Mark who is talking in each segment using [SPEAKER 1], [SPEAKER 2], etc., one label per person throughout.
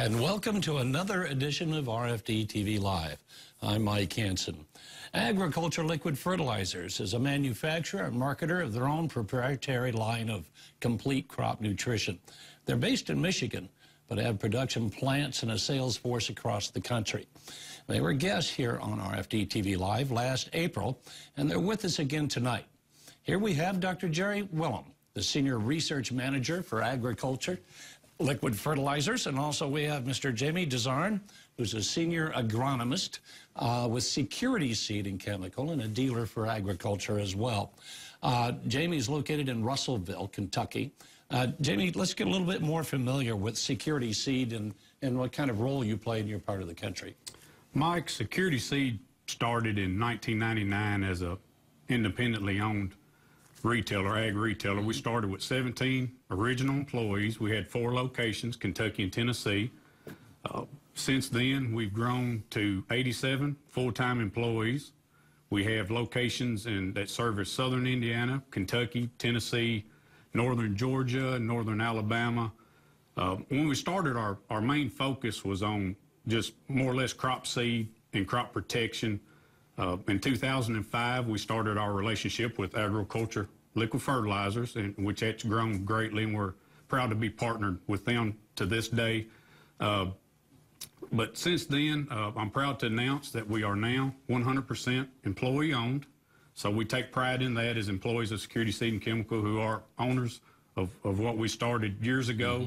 [SPEAKER 1] And welcome to another edition of RFD TV Live. I'm Mike Hansen. Agriculture Liquid Fertilizers is a manufacturer and marketer of their own proprietary line of complete crop nutrition. They're based in Michigan, but have production plants and a sales force across the country. They were guests here on RFD TV Live last April, and they're with us again tonight. Here we have Dr. Jerry Wilhm, the Senior Research Manager for Agriculture Liquid Fertilizers, and also we have Mr. Jamie Dezarn, who's a Senior Agronomist with Security Seed and Chemical and a dealer for agriculture as well. Jamie's located in Russellville, Kentucky. Jamie, let's get a little bit more familiar with Security Seed and what kind of role you play in your part of the country.
[SPEAKER 2] Mike, Security Seed started in 1999 as a independently owned retailer, ag retailer. We started with 17 original employees. We had 4 locations, Kentucky and Tennessee. Since then, we've grown to 87 full-time employees. We have locations that service southern Indiana, Kentucky, Tennessee, northern Georgia, northern Alabama. When we started, our main focus was on just more or less crop seed and crop protection. In 2005, we started our relationship with Agriculture Liquid Fertilizers, which has grown greatly, and we're proud to be partnered with them to this day. But since then, I'm proud to announce that we are now 100% employee-owned. So we take pride in that as employees of Security Seed and Chemical, who are owners of what we started years ago.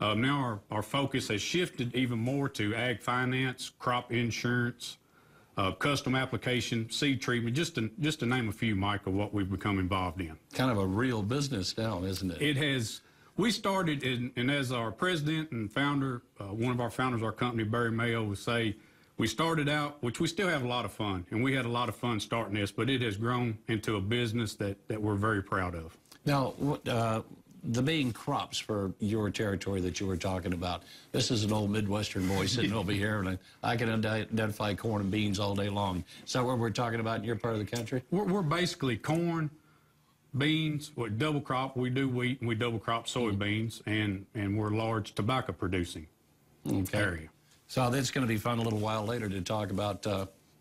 [SPEAKER 2] Now our focus has shifted even more to ag finance, crop insurance, custom application, seed treatment, just to name a few, Mike, of what we've become involved in.
[SPEAKER 1] Kind of a real business now, isn't it?
[SPEAKER 2] It has. We started, and as our president and founder, one of our founders, our company, Barry Mayo, would say, we started out, which we still have a lot of fun, and we had a lot of fun starting this, but it has grown into a business that we're very proud of.
[SPEAKER 1] Now, the main crops for your territory that you were talking about, this is an old Midwestern boy sitting over here, and I can identify corn and beans all day long. Is that what we're talking about in your part of the country?
[SPEAKER 2] We're basically corn, beans, double crop. We do wheat, and we double crop soybeans, and we're a large tobacco producing area.
[SPEAKER 1] So that's going to be fun a little while later to talk about,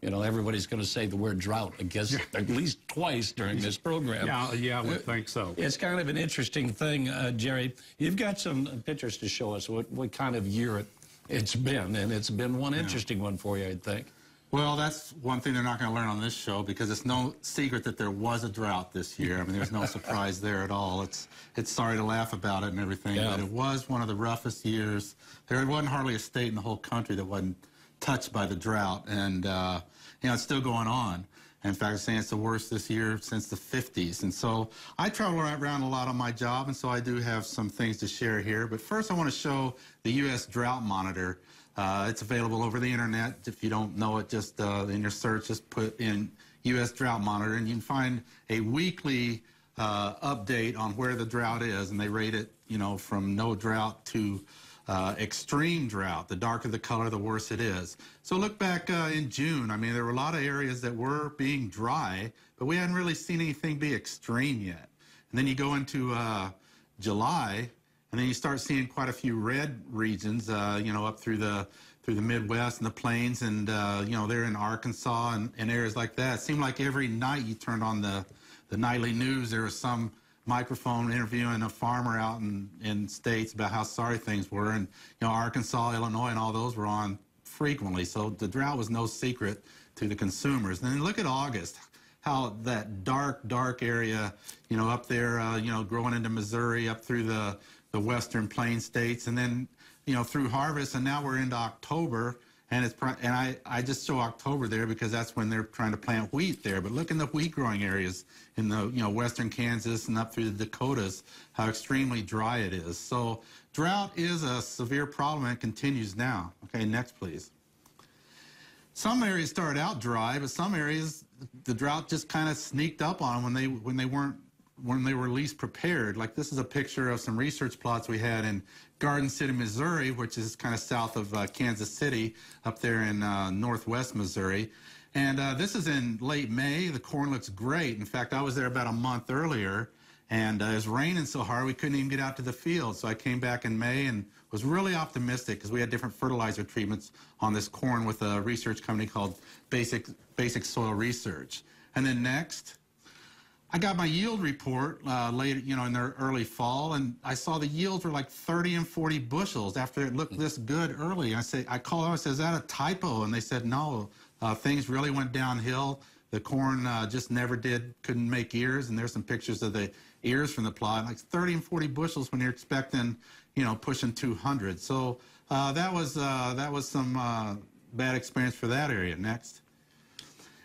[SPEAKER 1] you know, everybody's going to say the word drought, I guess, at least twice during this program.
[SPEAKER 2] Yeah, I would think so.
[SPEAKER 1] It's kind of an interesting thing, Jerry. You've got some pictures to show us what kind of year it's been, and it's been one interesting one for you, I think.
[SPEAKER 3] Well, that's one thing they're not going to learn on this show, because it's no secret that there was a drought this year. I mean, there's no surprise there at all. It's sorry to laugh about it and everything, but it was one of the roughest years. There wasn't hardly a state in the whole country that wasn't touched by the drought, and you know, it's still going on. In fact, I'm saying it's the worst this year since the 50s. And so I travel around a lot on my job, and so I do have some things to share here. But first, I want to show the U.S. Drought Monitor. It's available over the internet. If you don't know it, just in your search, just put in U.S. Drought Monitor, and you can find a weekly update on where the drought is, and they rate it, you know, from no drought to extreme drought. The darker the color, the worse it is. So look back in June. I mean, there were a lot of areas that were being dry, but we hadn't really seen anything be extreme yet. And then you go into July, and then you start seeing quite a few red regions, you know, up through the Midwest and the plains, and you know, they're in Arkansas and areas like that. It seemed like every night you turned on the nightly news, there was some microphone interviewing a farmer out in states about how sorry things were, and you know, Arkansas, Illinois, and all those were on frequently. So the drought was no secret to the consumers. And then look at August, how that dark area, you know, up there, you know, growing into Missouri, up through the western plain states, and then, you know, through harvest, and now we're into October, and I just show October there because that's when they're trying to plant wheat there. But look in the wheat growing areas in the, you know, western Kansas and up through the Dakotas, how extremely dry it is. So drought is a severe problem, and it continues now. Okay, next please. Some areas started out dry, but some areas the drought just kind of sneaked up on them when they were least prepared. Like this is a picture of some research plots we had in Garden City, Missouri, which is kind of south of Kansas City, up there in northwest Missouri. And this is in late May. The corn looks great. In fact, I was there about a month earlier, And it was raining so hard we couldn't even get out to the field. So I came back in May and was really optimistic because we had different fertilizer treatments on this corn with a research company called Basic Soil Research. And then next, I got my yield report later, in the early fall, and I saw the yields were like 30 and 40 bushels after it looked this good early. I called them, I said, is that a typo? And they said, no, things really went downhill. The corn just couldn't make ears, and there's some pictures of the ears from the plot, like 30 and 40 bushels when you're expecting, pushing 200. So that was some bad experience for that area. Next.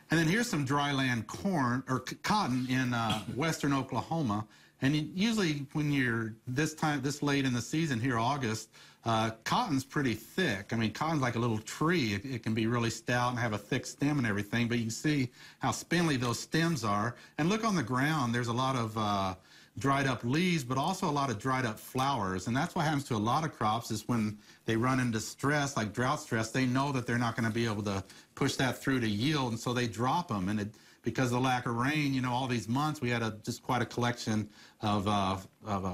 [SPEAKER 3] And then here's some dryland corn or cotton in western Oklahoma. And usually when you're this late in the season here, August, cotton's pretty thick. I mean, cotton's like a little tree. It can be really stout and have a thick stem and everything, but you can see how spindly those stems are. And look on the ground, there's a lot of dried up leaves, but also a lot of dried up flowers. And that's what happens to a lot of crops is when they run into stress, like drought stress, they know that they're not going to be able to push that through to yield, and so they drop them. And because of the lack of rain, all these months, we had just quite a collection of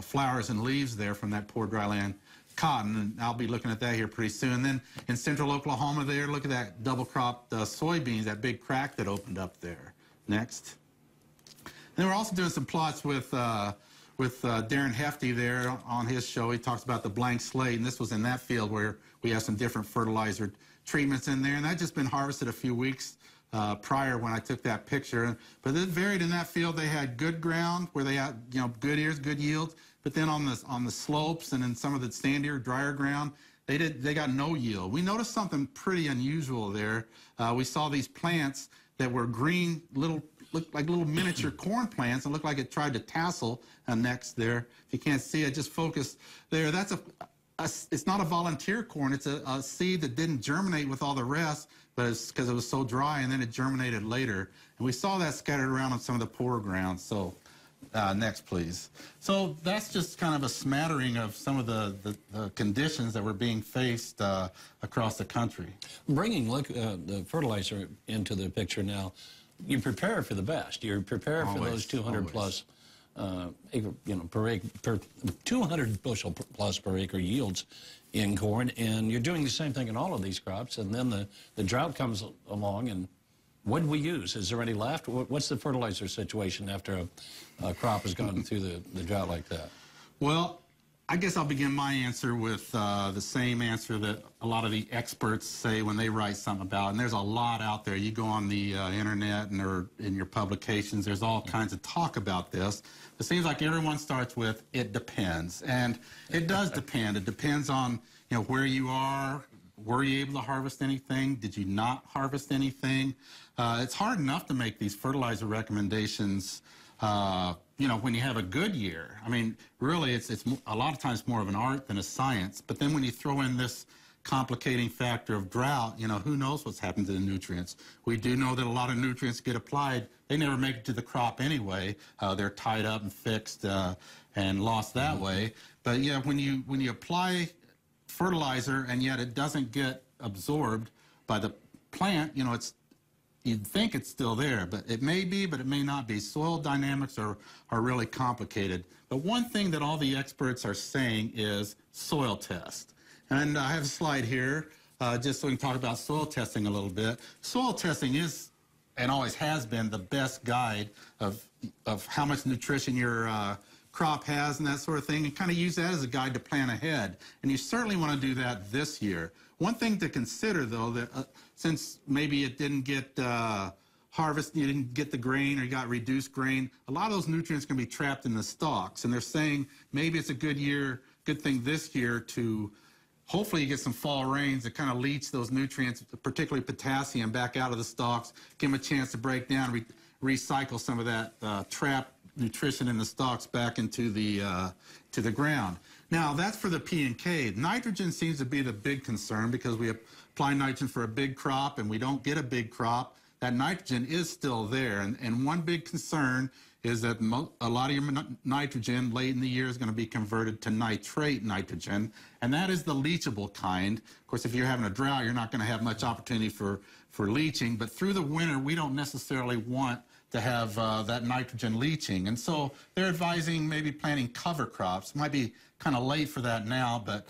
[SPEAKER 3] flowers and leaves there from that poor dryland cotton, and I'll be looking at that here pretty soon. And then in central Oklahoma there, look at that double-cropped soybeans, that big crack that opened up there. Next. And we're also doing some plots with Darren Hefty there on his show. He talks about the blank slate, and this was in that field where we have some different fertilizer treatments in there, and that just been harvested a few weeks prior when I took that picture. But it varied in that field. They had good ground where they had good ears, good yields, but then on the slopes and in some of the sandier, drier ground, they got no yield. We noticed something pretty unusual there. We saw these plants that were green, looked like little miniature corn plants, and looked like it tried to tassel next there. If you can't see it, just focus there. That's it's not a volunteer corn. It's a seed that didn't germinate with all the rest, but it's because it was so dry, and then it germinated later. And we saw that scattered around on some of the poorer ground. So next, please. So that's just kind of a smattering of some of the conditions that were being faced across the country.
[SPEAKER 1] Bringing the fertilizer into the picture now, you prepare for the best. You're prepared for those 200 plus acre, per acre, 200 bushel plus per acre yields in corn, and you're doing the same thing in all of these crops. And then the drought comes along, and what do we use? Is there any left? What's the fertilizer situation after a crop has gone through the drought like that?
[SPEAKER 3] Well, I guess I'll begin my answer with the same answer that a lot of the experts say when they write something about it. And there's a lot out there. You go on the internet or in your publications, there's all kinds of talk about this. It seems like everyone starts with, it depends. And it does depend. It depends on where you are. Were you able to harvest anything? Did you not harvest anything? It's hard enough to make these fertilizer recommendations when you have a good year. I mean, really, it's a lot of times more of an art than a science. But then when you throw in this complicating factor of drought, who knows what's happened to the nutrients. We do know that a lot of nutrients get applied. They never make it to the crop anyway. They're tied up and fixed and lost that way. But yeah, when you apply fertilizer and yet it doesn't get absorbed by the plant, you'd think it's still there, but it may be, but it may not be. Soil dynamics are really complicated. But one thing that all the experts are saying is soil test. And I have a slide here just so we can talk about soil testing a little bit. Soil testing is, and always has been, the best guide of how much nutrition your crop has and that sort of thing, and kind of use that as a guide to plan ahead. And you certainly want to do that this year. One thing to consider, though, that since maybe it didn't get harvested, you didn't get the grain or you got reduced grain, a lot of those nutrients can be trapped in the stalks. And they're saying maybe it's a good thing this year to hopefully you get some fall rains that kind of leach those nutrients, particularly potassium, back out of the stalks, give them a chance to break down, recycle some of that trapped nutrition in the stalks back into the ground. Now, that's for the P and K. Nitrogen seems to be the big concern because we apply nitrogen for a big crop and we don't get a big crop. That nitrogen is still there. And one big concern is that a lot of your nitrogen late in the year is going to be converted to nitrate nitrogen, and that is the leachable kind. Of course, if you're having a drought, you're not going to have much opportunity for leaching, but through the winter, we don't necessarily want to have that nitrogen leaching. And so they're advising maybe planting cover crops. Might be kind of late for that now, but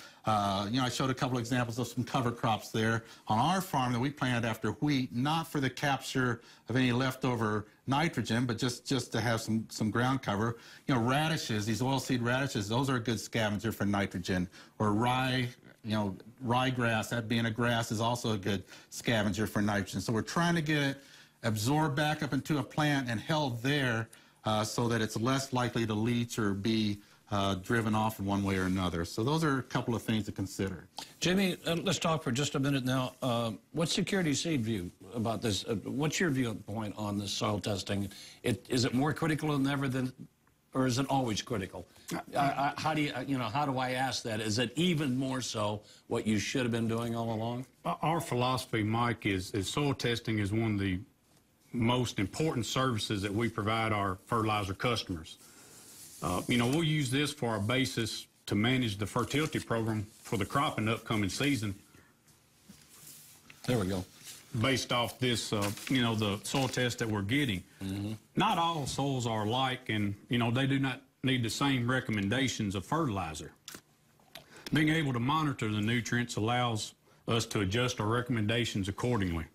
[SPEAKER 3] you know, I showed a couple examples of some cover crops there on our farm that we planted after wheat, not for the capture of any leftover nitrogen, but just to have some ground cover. You know, radishes, these oilseed radishes, those are a good scavenger for nitrogen. Or rye, you know, ryegrass, that being a grass, is also a good scavenger for nitrogen. So we're trying to get it absorbed back up into a plant and held there so that it's less likely to leach or be driven off in one way or another. So those are a couple of things to consider.
[SPEAKER 1] Jamie, let's talk for just a minute now. What's Security Seed view about this? What's your viewpoint on this soil testing? Is it more critical than ever or is it always critical? How do I ask that? Is it even more so what you should have been doing all along?
[SPEAKER 2] Our philosophy, Mike, is soil testing is one of the most important services that we provide our fertilizer customers. You know, we'll use this for our basis to manage the fertility program for the crop in the upcoming season.
[SPEAKER 1] There we go.
[SPEAKER 2] Based off this, you know, the soil test that we're getting. Not all soils are alike, and, you know, they do not need the same recommendations of fertilizer. Being able to monitor the nutrients allows us to adjust our recommendations accordingly.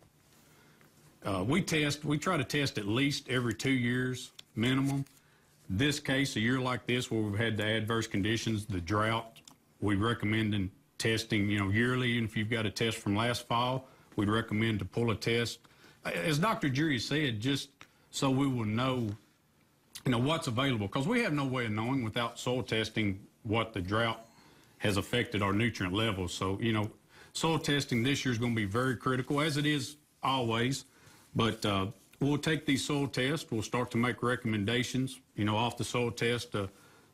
[SPEAKER 2] We try to test at least every 2 years minimum. This case, a year like this where we've had the adverse conditions, the drought, we recommend testing, you know, yearly. And if you've got a test from last fall, we'd recommend to pull a test. As Dr. Jury said, just so we will know, you know, what's available, because we have no way of knowing without soil testing what the drought has affected our nutrient levels. So, you know, soil testing this year is going to be very critical, as it is always. But we'll take these soil tests. We'll start to make recommendations, you know, off the soil test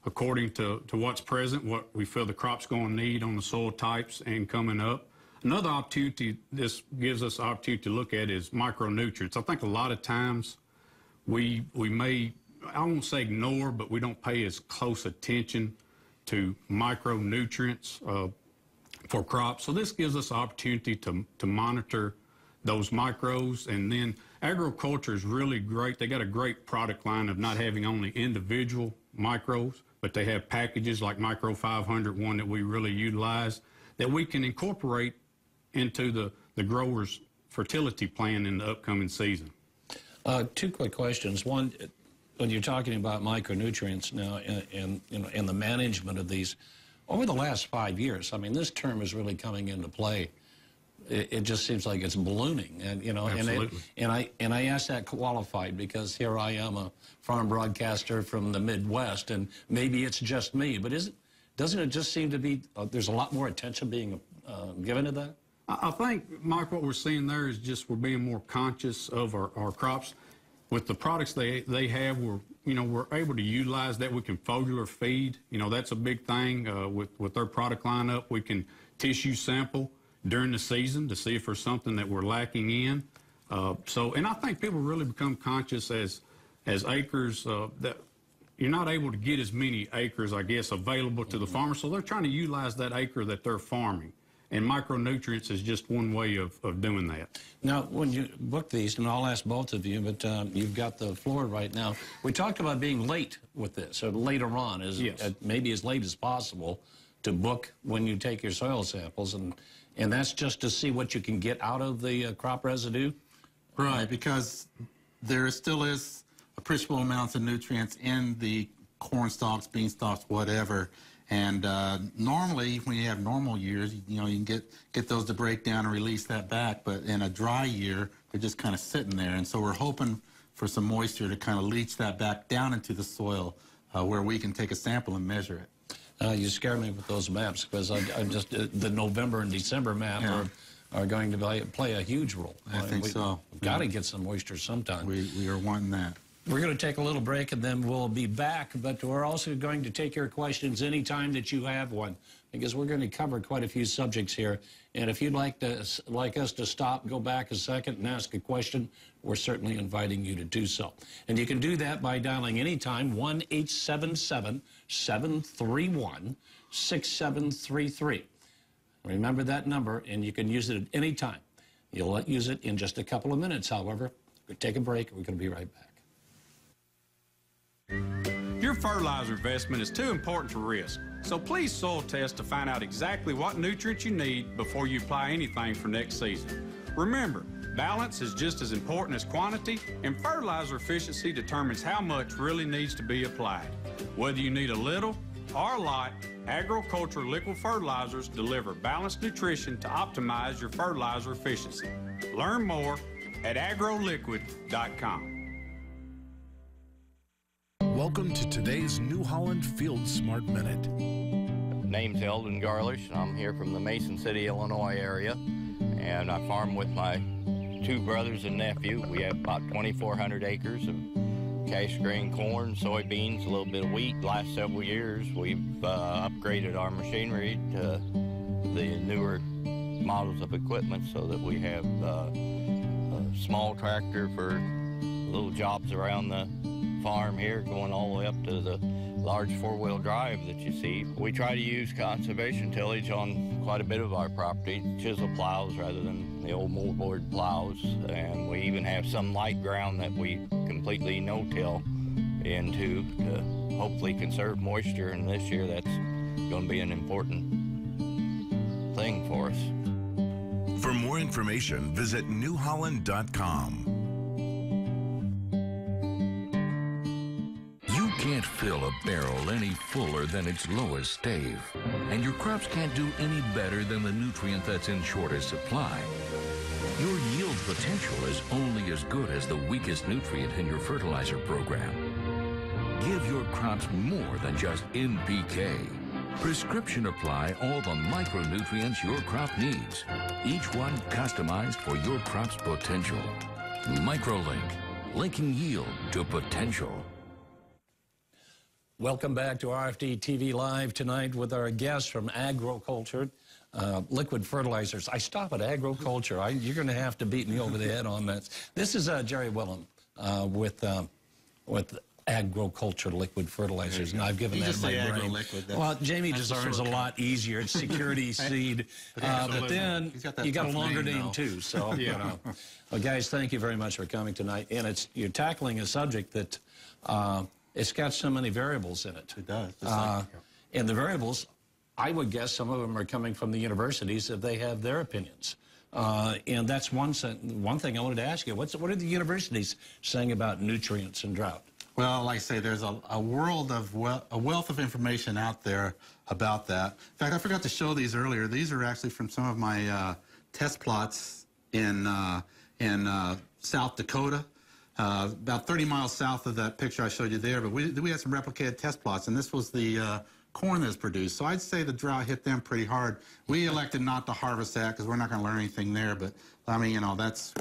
[SPEAKER 2] according to what's present, what we feel the crop's going to need on the soil types and coming up. Another opportunity this gives us opportunity to look at is micronutrients. I think a lot of times we may, I won't say ignore, but we don't pay as close attention to micronutrients for crops. So this gives us opportunity to monitor those micros. And then agriculture is really great. They got a great product line of not having only individual micros, but they have packages like Micro 500, one that we really utilize, that we can incorporate into the grower's fertility plan in the upcoming season.
[SPEAKER 1] Two quick questions. One, when you're talking about micronutrients now and the management of these, over the last 5 years, I mean, this term is really coming into play. It just seems like it's ballooning, and you know,
[SPEAKER 2] absolutely.
[SPEAKER 1] and I ask that qualified because here I am, a farm broadcaster from the Midwest, and maybe it's just me, but doesn't it just seem to be there's a lot more attention being given to that?
[SPEAKER 2] I think, Mike, what we're seeing there is just we're being more conscious of our crops. With the products they have, we're able to utilize that. We can foliar feed. You know, that's a big thing with their product lineup. We can tissue sample during the season to see if there's something that we're lacking in. And I think people really become conscious as acres that you're not able to get as many acres, I guess, available to the farmer. So they're trying to utilize that acre that they're farming. And micronutrients is just one way of doing that. Now,
[SPEAKER 1] when you book these, and I'll ask both of you, but you've got the floor right now. We talked about being late with this, or later on, maybe as late as possible, to book when you take your soil samples, and that's just to see what you can get out of the crop residue?
[SPEAKER 3] Right, because there still is appreciable amounts of nutrients in the corn stalks, bean stalks, whatever. And normally, when you have normal years, you know, you can get those to break down and release that back. But in a dry year, they're just kind of sitting there. And so we're hoping for some moisture to kind of leach that back down into the soil where we can take a sample and measure it.
[SPEAKER 1] You scare me with those maps, because I'm just the November and December map are going to play a huge role.
[SPEAKER 3] I think so.
[SPEAKER 1] We've got to get some moisture sometime.
[SPEAKER 3] We are wanting that.
[SPEAKER 1] We're going to take a little break, and then we'll be back, but we're also going to take your questions anytime that you have one, because we're going to cover quite a few subjects here. And if you'd like us to stop, go back a second and ask a question, we're certainly inviting you to do so. And you can do that by dialing anytime 1-877-731-6733. Remember that number, and you can use it at any time. You'll use it in just a couple of minutes, however. We'll take a break. We're going to be right back.
[SPEAKER 2] Your fertilizer investment is too important to risk, so please soil test to find out exactly what nutrients you need before you apply anything for next season. Remember, balance is just as important as quantity, and fertilizer efficiency determines how much really needs to be applied. Whether you need a little or a lot, agricultural liquid fertilizers deliver balanced nutrition to optimize your fertilizer efficiency. Learn more at agroliquid.com.
[SPEAKER 4] Welcome to today's New Holland Field Smart Minute.
[SPEAKER 5] Name's Eldon Garlish, and I'm here from the Mason City, Illinois area, and I farm with my two brothers and nephew. We have about 2,400 acres of cash grain corn, soybeans, a little bit of wheat. Last several years, we've upgraded our machinery to the newer models of equipment so that we have a small tractor for little jobs around the farm here, going all the way up to the large four-wheel drive that you see. We try to use conservation tillage on quite a bit of our property, chisel plows rather than the old moldboard plows, and we even have some light ground that we completely no-till into to hopefully conserve moisture, and this year that's going to be an important thing for us.
[SPEAKER 4] For more information, visit newholland.com.
[SPEAKER 6] Can't fill a barrel any fuller than its lowest stave, and your crops can't do any better than the nutrient that's in shortest supply. Your yield potential is only as good as the weakest nutrient in your fertilizer program. Give your crops more than just NPK. Prescription apply all the micronutrients your crop needs, each one customized for your crop's potential. MicroLink, linking yield to potential.
[SPEAKER 1] Welcome back to RFD TV Live tonight with our guests from agriculture, liquid fertilizers. I stop at agriculture. You're going to have to beat me over the head on that. This is Jerry Wilhm with agriculture liquid fertilizers, and I've given that my brain. Well, Jamie Dezarn is a lot easier. It's security seed, but then you got a longer name too. So, you know. Well, guys, thank you very much for coming tonight. And you're tackling a subject that. It's got so many variables in it.
[SPEAKER 3] It does.
[SPEAKER 1] And the variables, I would guess some of them are coming from the universities if they have their opinions. And that's one thing I wanted to ask you. What are the universities saying about nutrients and drought?
[SPEAKER 3] Well, like I say, there's a world of a wealth of information out there about that. In fact, I forgot to show these earlier. These are actually from some of my test plots in South Dakota. About 30 miles south of that picture I showed you there, but we had some replicated test plots, and this was the corn that's produced. So I'd say the drought hit them pretty hard. We elected not to harvest that because we're not going to learn anything there, but I mean, you know, that's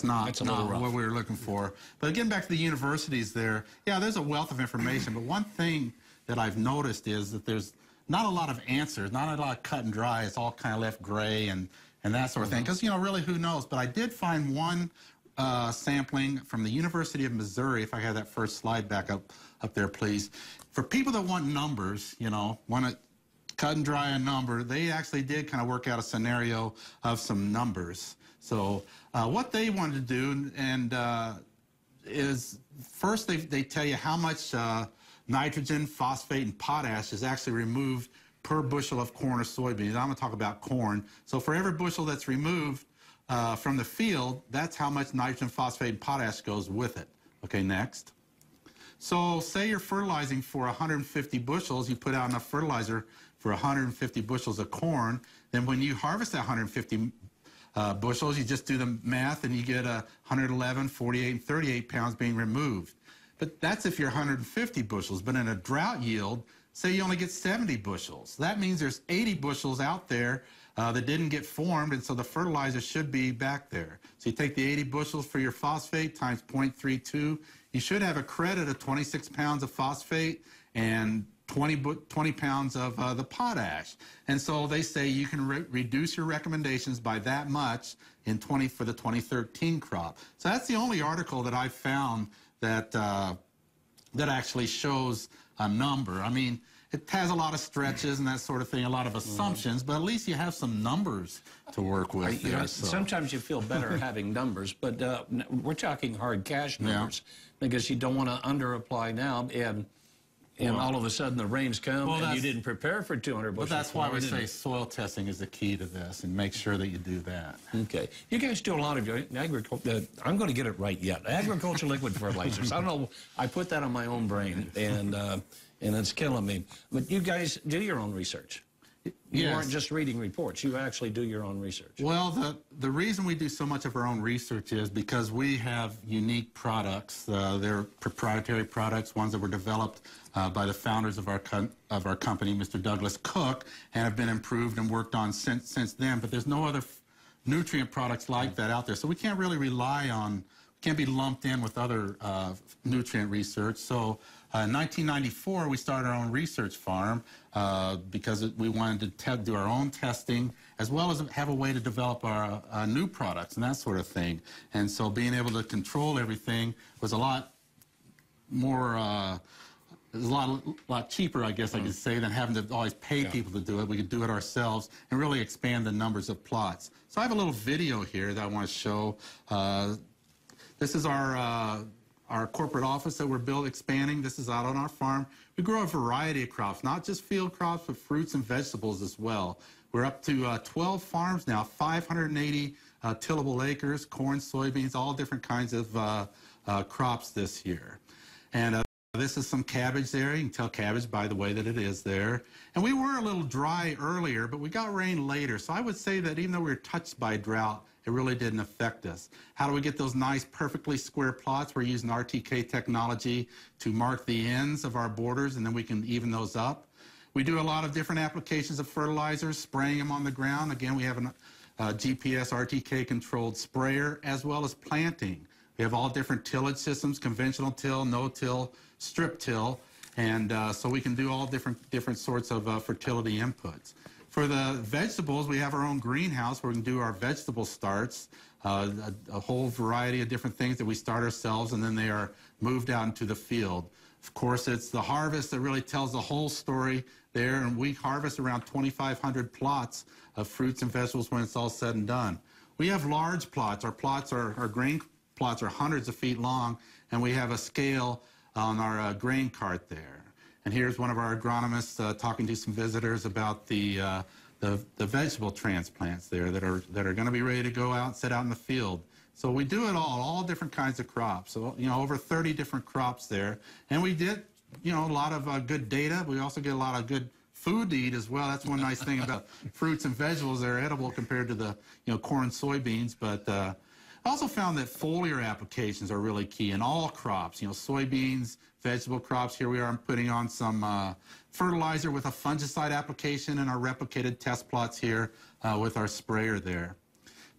[SPEAKER 3] not what we were looking for. But getting back to the universities there, yeah, there's a wealth of information, but one thing that I've noticed is that there's not a lot of answers, not a lot of cut and dry. It's all kind of left gray and that sort of thing, because, you know, really, who knows? But I did find one sampling from the University of Missouri, if I have that first slide back up there, please. For people that want numbers, you know, want to cut and dry a number, they actually did kind of work out a scenario of some numbers. So what they wanted to do is first they tell you how much nitrogen, phosphate, and potash is actually removed per bushel of corn or soybeans. I'm going to talk about corn. So for every bushel that's removed from the field, that's how much nitrogen, phosphate, and potash goes with it. Okay, next. So say you're fertilizing for 150 bushels, you put out enough fertilizer for 150 bushels of corn, then when you harvest that 150 bushels, you just do the math and you get 111, 48, and 38 pounds being removed. But that's if you're 150 bushels. But in a drought yield, say you only get 70 bushels. That means there's 80 bushels out there that didn't get formed, and so the fertilizer should be back there. So you take the 80 bushels for your phosphate times 0.32. You should have a credit of 26 pounds of phosphate and 20 pounds of the potash. And so they say you can reduce your recommendations by that much for the 2013 crop. So that's the only article that I've found that that actually shows a number. I mean, it has a lot of stretches and that sort of thing, a lot of assumptions, but at least you have some numbers to work with there.
[SPEAKER 1] Sometimes you feel better having numbers, but we're talking hard cash numbers because you don't want to under-apply now and all of a sudden the rains come and you didn't prepare for 200 bushels.
[SPEAKER 3] But that's why we say soil testing is the key to this, and make sure that you do that.
[SPEAKER 1] Okay. You guys do a lot of agriculture. I'm going to get it right yet. Agriculture liquid fertilizers. I don't know. I put that on my own brain, and it's killing me. But you guys do your own research. You aren't just reading reports. You actually do your own research.
[SPEAKER 3] Well, the reason we do so much of our own research is because we have unique products. They're proprietary products, ones that were developed by the founders of our company, Mr. Douglas Cook, and have been improved and worked on since then. But there's no other nutrient products like that out there. So we can't really rely on, can't be lumped in with other nutrient research. So in 1994, we started our own research farm because we wanted to do our own testing as well as have a way to develop our new products and that sort of thing. And so being able to control everything was a lot more, it was a lot cheaper, I guess I could say, than having to always pay people to do it. We could do it ourselves and really expand the numbers of plots. So I have a little video here that I want to show. This is our corporate office that we're expanding. This is out on our farm. We grow a variety of crops, not just field crops, but fruits and vegetables as well. We're up to 12 farms now, 580 tillable acres, corn, soybeans, all different kinds of crops this year. And this is some cabbage there. You can tell cabbage by the way that it is there. And we were a little dry earlier, but we got rain later. So I would say that even though we were touched by drought, it really didn't affect us. How do we get those nice, perfectly square plots? We're using RTK technology to mark the ends of our borders, and then we can even those up. We do a lot of different applications of fertilizers, spraying them on the ground. Again, we have a GPS RTK-controlled sprayer, as well as planting. We have all different tillage systems, conventional till, no-till, strip till, and so we can do all different sorts of fertility inputs. For the vegetables, we have our own greenhouse where we can do our vegetable starts, a whole variety of different things that we start ourselves, and then they are moved out into the field. Of course, it's the harvest that really tells the whole story there, and we harvest around 2,500 plots of fruits and vegetables when it's all said and done. We have large plots. Our grain plots are hundreds of feet long, and we have a scale on our grain cart there. And here's one of our agronomists talking to some visitors about the vegetable transplants there that are going to be ready to go out and set out in the field. So we do it all different kinds of crops. So, you know, over 30 different crops there. And we did, you know, a lot of good data. We also get a lot of good food to eat as well. That's one nice thing about fruits and vegetables. They're edible compared to the, you know, corn, soybeans. But I also found that foliar applications are really key in all crops. You know, soybeans, vegetable crops. Here we are putting on some fertilizer with a fungicide application in our replicated test plots here with our sprayer there.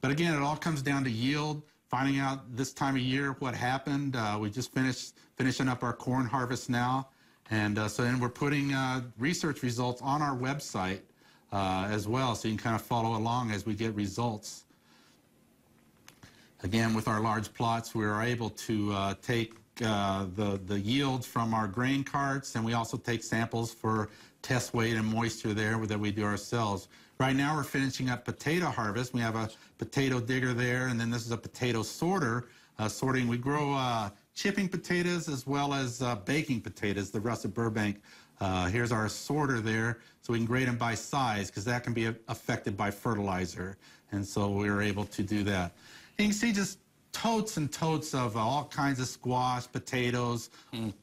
[SPEAKER 3] But again, it all comes down to yield, finding out this time of year what happened. We just finishing up our corn harvest now. And so then we're putting research results on our website as well, so you can kind of follow along as we get results. Again, with our large plots, we are able to take the yields from our grain carts, and we also take samples for test weight and moisture there that we do ourselves. Right now we're finishing up potato harvest. We have a potato digger there, and then this is a potato sorter. Sorting, we grow chipping potatoes as well as baking potatoes, the russet Burbank. Here's our sorter there, so we can grade them by size because that can be affected by fertilizer, and so we were able to do that. And you can see just totes and totes of all kinds of squash, potatoes,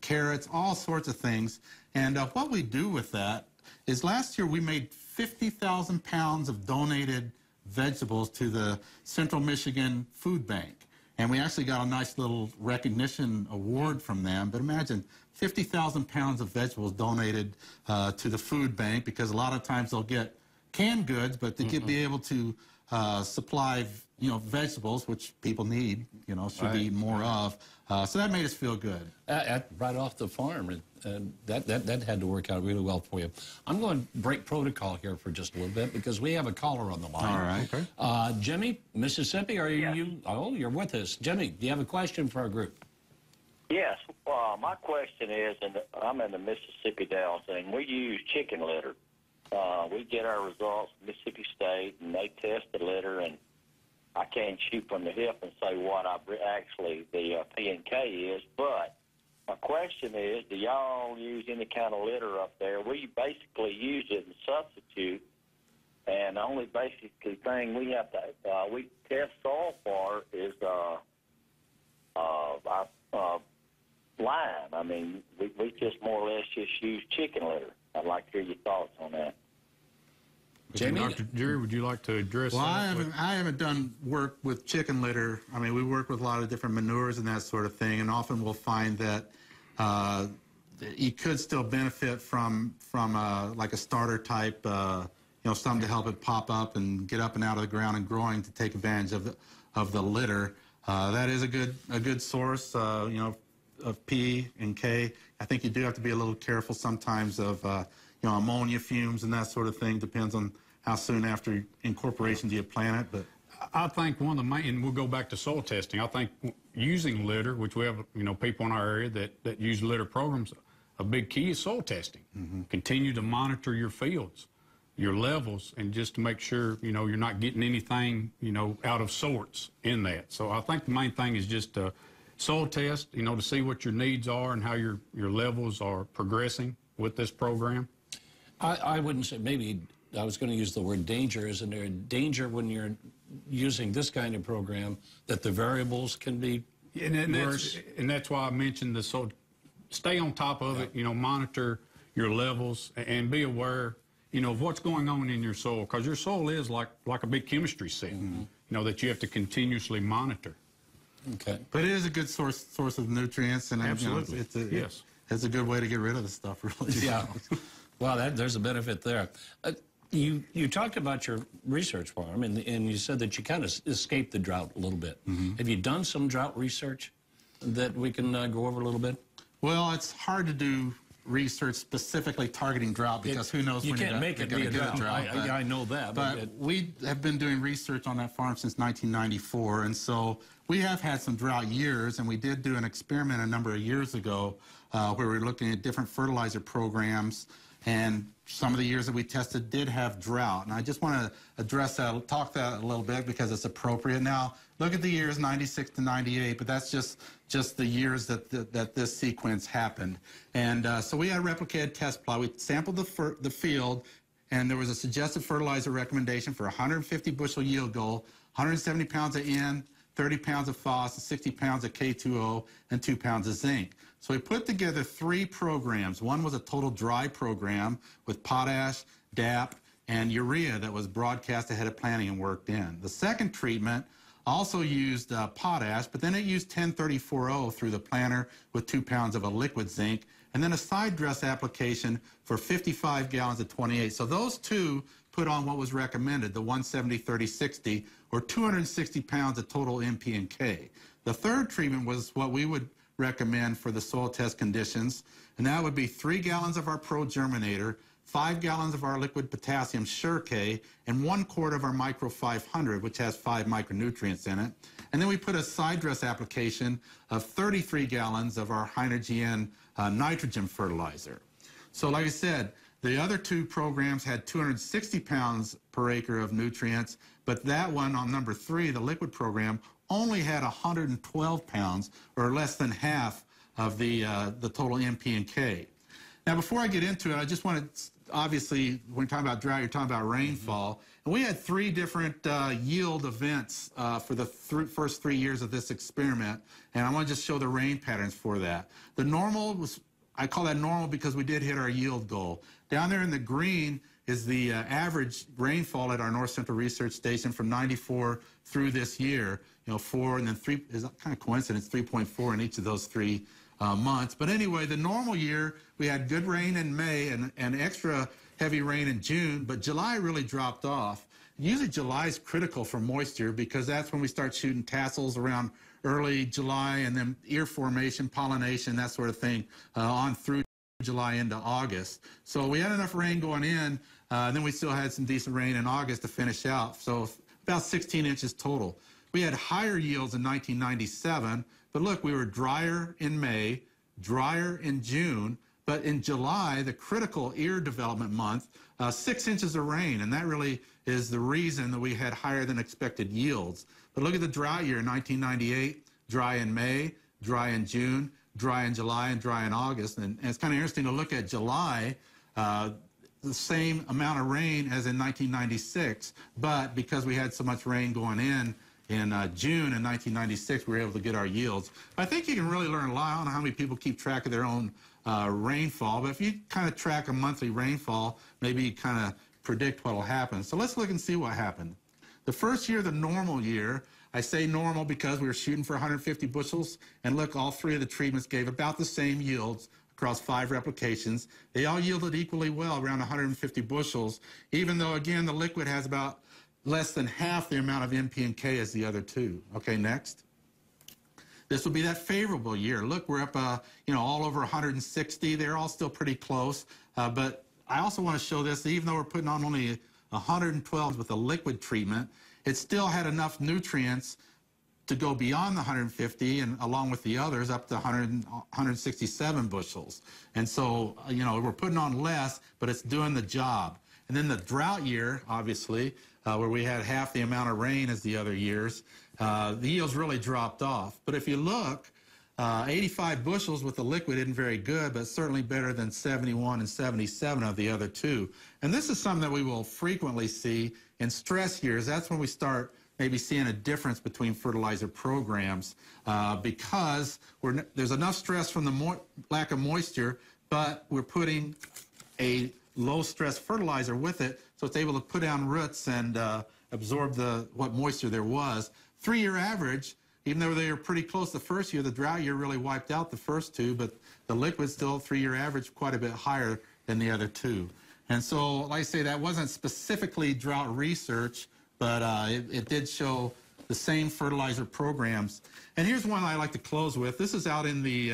[SPEAKER 3] carrots, all sorts of things. And what we do with that is last year we made 50,000 pounds of donated vegetables to the Central Michigan Food Bank. And we actually got a nice little recognition award from them. But imagine 50,000 pounds of vegetables donated to the food bank, because a lot of times they'll get canned goods, but to be able to supply, you know, vegetables, which people need, you know, should be more of. So that made us feel good.
[SPEAKER 1] Right off the farm, that had to work out really well for you. I'm going to break protocol here for just a little bit because we have a caller on the line.
[SPEAKER 3] All right.
[SPEAKER 1] Okay. Jimmy, Mississippi, are you? Oh, you're with us. Jimmy, do you have a question for our group?
[SPEAKER 7] Yes. my question is, and I'm in the Mississippi Dells, and we use chicken litter. We get our results from Mississippi State, and they test the litter, and I can't shoot from the hip and say what actually the P and K is, but my question is, do y'all use any kind of litter up there? We basically use it and substitute, and the only basic thing we have to we test soil for is our lime. I mean, we just more or less just use chicken litter. I'd like to hear your thoughts on that.
[SPEAKER 1] Jamie?
[SPEAKER 2] Dr. Jerry, would you like to address
[SPEAKER 3] Well,
[SPEAKER 2] that?
[SPEAKER 3] I haven't done work with chicken litter. I mean, we work with a lot of different manures and that sort of thing, and often we'll find that you could still benefit from like a starter type, something to help it pop up and get up and out of the ground and growing to take advantage of the litter. That is a good source, of P and K. I think you do have to be a little careful sometimes of ammonia fumes and that sort of thing. Depends on how soon after incorporation do you plant it. But
[SPEAKER 2] I think one of the main, and we'll go back to soil testing, I think using litter, which we have, people in our area that use litter programs, a big key is soil testing. Mm-hmm. Continue to monitor your fields, your levels, and just to make sure, you're not getting anything, out of sorts in that. So I think the main thing is just soil test, to see what your needs are and how your levels are progressing with this program.
[SPEAKER 1] I wouldn't say, maybe I was going to use the word danger. Isn't there a danger when you're using this kind of program that the variables can be worse?
[SPEAKER 2] And that's why I mentioned the soil. Stay on top of it, monitor your levels and be aware, of what's going on in your soil, because your soil is like a big chemistry set, that you have to continuously monitor.
[SPEAKER 1] Okay.
[SPEAKER 3] But it is a good source of nutrients, and
[SPEAKER 2] absolutely,
[SPEAKER 3] it's a good way to get rid of the stuff, really.
[SPEAKER 1] Yeah. Well, there's a benefit there. You talked about your research farm, and you said that you kind of escaped the drought a little bit. Mm-hmm. Have you done some drought research that we can go over a little bit?
[SPEAKER 3] Well, it's hard to do research specifically targeting drought because who knows when you're going to get a drought.
[SPEAKER 1] I know that.
[SPEAKER 3] But we have been doing research on that farm since 1994, and so we have had some drought years, and we did do an experiment a number of years ago where we were looking at different fertilizer programs, and some of the years that we tested did have drought. And I just want to address that, talk that a little bit because it's appropriate. Now, look at the years 96 to 98, but that's just the years that this sequence happened. And so we had a replicated test plot. We sampled the field, and there was a suggested fertilizer recommendation for 150 bushel yield goal, 170 pounds of N, 30 pounds of phos, 60 pounds of K2O, and 2 pounds of zinc. So we put together 3 programs. One was a total dry program with potash, DAP, and urea that was broadcast ahead of planting and worked in. The second treatment also used potash, but then it used 1034O through the planter with 2 pounds of a liquid zinc, and then a side dress application for 55 gallons of 28. So those two put on what was recommended, the 170-30-60, or 260 pounds of total NP and K. The third treatment was what we would recommend for the soil test conditions, and that would be 3 gallons of our Pro Germinator, 5 gallons of our liquid potassium Sure-K, and 1 quart of our Micro 500, which has 5 micronutrients in it. And then we put a side dress application of 33 gallons of our Hynergy nitrogen fertilizer. So like I said, the other 2 programs had 260 pounds per acre of nutrients, but that one on number 3, the liquid program, only had 112 pounds, or less than half of the total NP and K. Now, before I get into it, I just want to, obviously, when you're talking about drought, you're talking about rainfall. And we had 3 different yield events for the first 3 years of this experiment, and I want to just show the rain patterns for that. The normal was, I call that normal because we did hit our yield goal. Down there in the green is the average rainfall at our North Central Research Station from 94 through this year. 4 and then 3 is kind of coincidence, 3.4 in each of those 3 months. But anyway, the normal year, we had good rain in May and extra heavy rain in June, but July really dropped off. Usually July is critical for moisture because that's when we start shooting tassels around early July, and then ear formation, pollination, that sort of thing on through July into August. So we had enough rain going in, and then we still had some decent rain in August to finish out. So about 16 inches total. We had higher yields in 1997, but look, we were drier in May, drier in June, but in July, the critical ear development month, 6 inches of rain, and that really is the reason that we had higher than expected yields. But look at the drought year, 1998, dry in May, dry in June, dry in July, and dry in August. And it's kind of interesting to look at July, the same amount of rain as in 1996, but because we had so much rain going in June in 1996, we were able to get our yields. I think you can really learn a lot. I don't know how many people keep track of their own rainfall, but if you kind of track a monthly rainfall, maybe you kind of predict what will happen. So let's look and see what happened. The first year, the normal year, I say normal because we were shooting for 150 bushels, and look, all three of the treatments gave about the same yields across 5 replications. They all yielded equally well, around 150 bushels, even though, again, the liquid has about less than half the amount of NP and K as the other two. Okay, next. This will be that favorable year. Look, we're up, all over 160. They're all still pretty close, but I also want to show this. Even though we're putting on only 112 with a liquid treatment, it still had enough nutrients to go beyond the 150 and along with the others up to 167 bushels. And so, we're putting on less, but it's doing the job. And then the drought year, obviously, where we had half the amount of rain as the other years, the yields really dropped off. But if you look, 85 bushels with the liquid isn't very good, but certainly better than 71 and 77 of the other two. And this is something that we will frequently see in stress years. That's when we start maybe seeing a difference between fertilizer programs because there's enough stress from the lack of moisture, but we're putting a low-stress fertilizer with it, so it's able to put down roots and absorb what moisture there was. 3-year average, even though they were pretty close the first year, the drought year really wiped out the first two, but the liquid still 3-year average quite a bit higher than the other two. And so, like I say, that wasn't specifically drought research, but it did show the same fertilizer programs. And here's one I like to close with. This is out in the